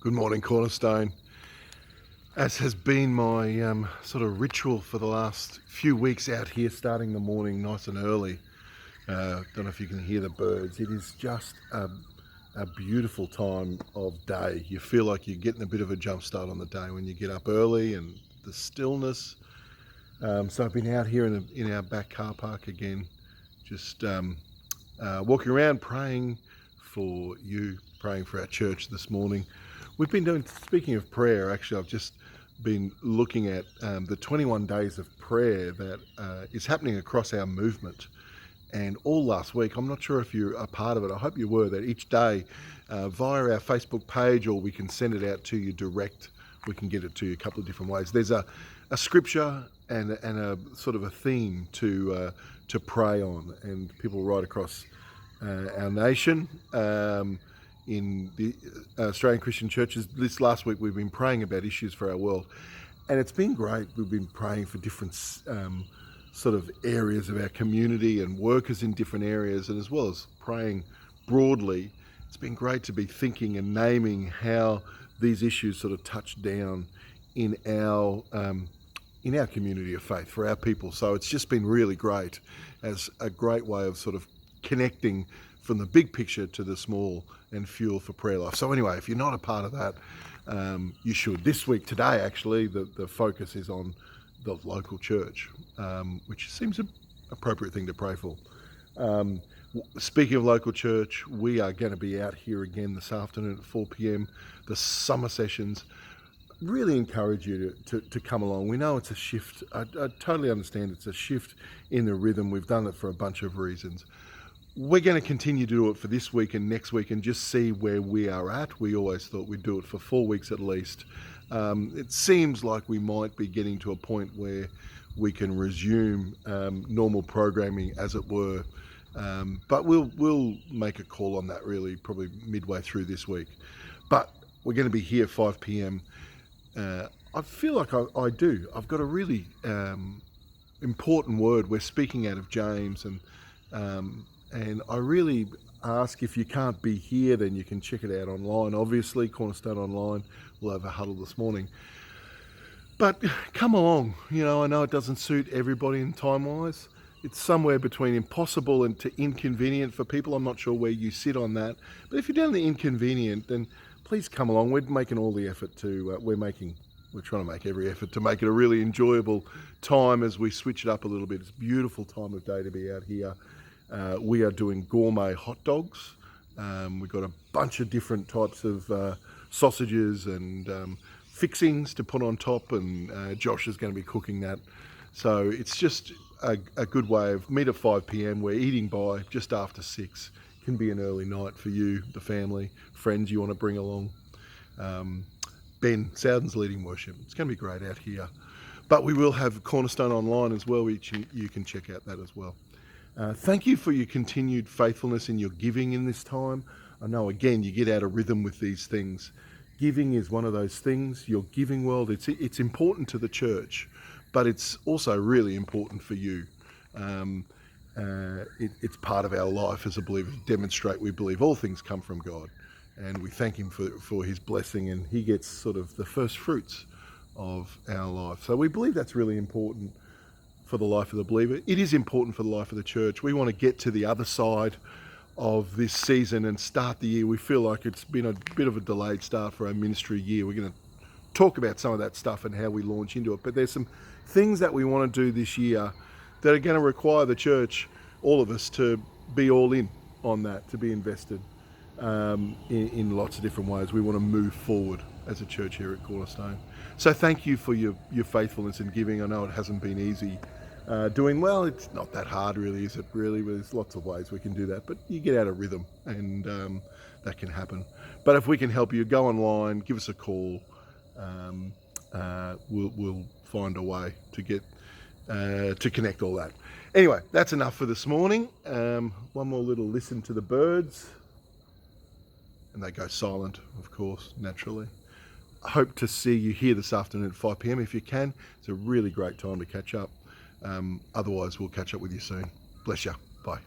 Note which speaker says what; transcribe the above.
Speaker 1: Good morning, Cornerstone. As has been my sort of ritual for the last few weeks out here, starting the morning nice and early. Don't know if you can hear the birds. It is just a beautiful time of day. You feel like you're getting a bit of a jump start on the day when you get up early and the stillness. So I've been out here in our back car park again, just walking around praying for you, praying for our church this morning. We've been doing, speaking of prayer, actually, I've just been looking at the 21 days of prayer that is happening across our movement. And all last week, I'm not sure if you're a part of it, I hope you were, that each day via our Facebook page, or we can send it out to you direct, we can get it to you a couple of different ways. There's a scripture and a sort of a theme to pray on, and people right across our nation. In the Australian Christian churches, this last week we've been praying about issues for our world, and it's been great. We've been praying for different sort of areas of our community and workers in different areas, and as well as praying broadly. It's been great to be thinking and naming how these issues sort of touch down in our community of faith for our people. So it's just been really great, as a great way of sort of connecting from the big picture to the small, and fuel for prayer life. So anyway, if you're not a part of that, you should. This week, today actually, the focus is on the local church, which seems an appropriate thing to pray for. Speaking of local church, we are going to be out here again this afternoon at 4 p.m, the summer sessions. Really encourage you to come along. We know it's a shift. I totally understand it's a shift in the rhythm. We've done it for a bunch of reasons. We're going to continue to do it for this week and next week and just see where we are at. We always thought we'd do it for 4 weeks at least. It seems like we might be getting to a point where we can resume normal programming, as it were. But we'll make a call on that really probably midway through this week. But we're going to be here 5 p.m. I feel like I do. I've got a really important word. We're speaking out of James, and I really ask, if you can't be here, then you can check it out online. Obviously, Cornerstone Online. We'll have a huddle this morning. But come along. You know, I know it doesn't suit everybody in time-wise. It's somewhere between impossible and to inconvenient for people. I'm not sure where you sit on that. But if you're down the inconvenient, then please come along. We're making all the effort to, we're trying to make every effort to make it a really enjoyable time as we switch it up a little bit. It's a beautiful time of day to be out here. We are doing gourmet hot dogs. We've got a bunch of different types of sausages and fixings to put on top, and Josh is going to be cooking that. So it's just a good way of meet at 5 p.m. We're eating by just after 6. Can be an early night for you, the family, friends you want to bring along. Ben Souden's leading worship. It's going to be great out here. But we will have Cornerstone Online as well, which you can check out that as well. Thank you for your continued faithfulness in your giving in this time. I know, again, you get out of rhythm with these things. Giving is one of those things. Your giving world, it's important to the church, but it's also really important for you. It's part of our life as a believer to demonstrate we believe all things come from God, and we thank him for his blessing, and he gets sort of the first fruits of our life. So we believe that's really important for the life of the believer. It is important for the life of the church. We want to get to the other side of this season and start the year. We feel like it's been a bit of a delayed start for our ministry year. We're going to talk about some of that stuff and how we launch into it. But there's some things that we want to do this year that are going to require the church, all of us, to be all in on that, to be invested in lots of different ways. We want to move forward as a church here at Cornerstone. So thank you for your faithfulness in giving. I know it hasn't been easy doing well. It's not that hard really, is it really? There's lots of ways we can do that, but you get out of rhythm, and that can happen. But if we can help you, go online, give us a call. We'll find a way to get to connect all that. Anyway, that's enough for this morning. One more little listen to the birds, and they go silent, of course, naturally. I hope to see you here this afternoon at 5 p.m. if you can. It's a really great time to catch up. Otherwise, we'll catch up with you soon. Bless you. Bye.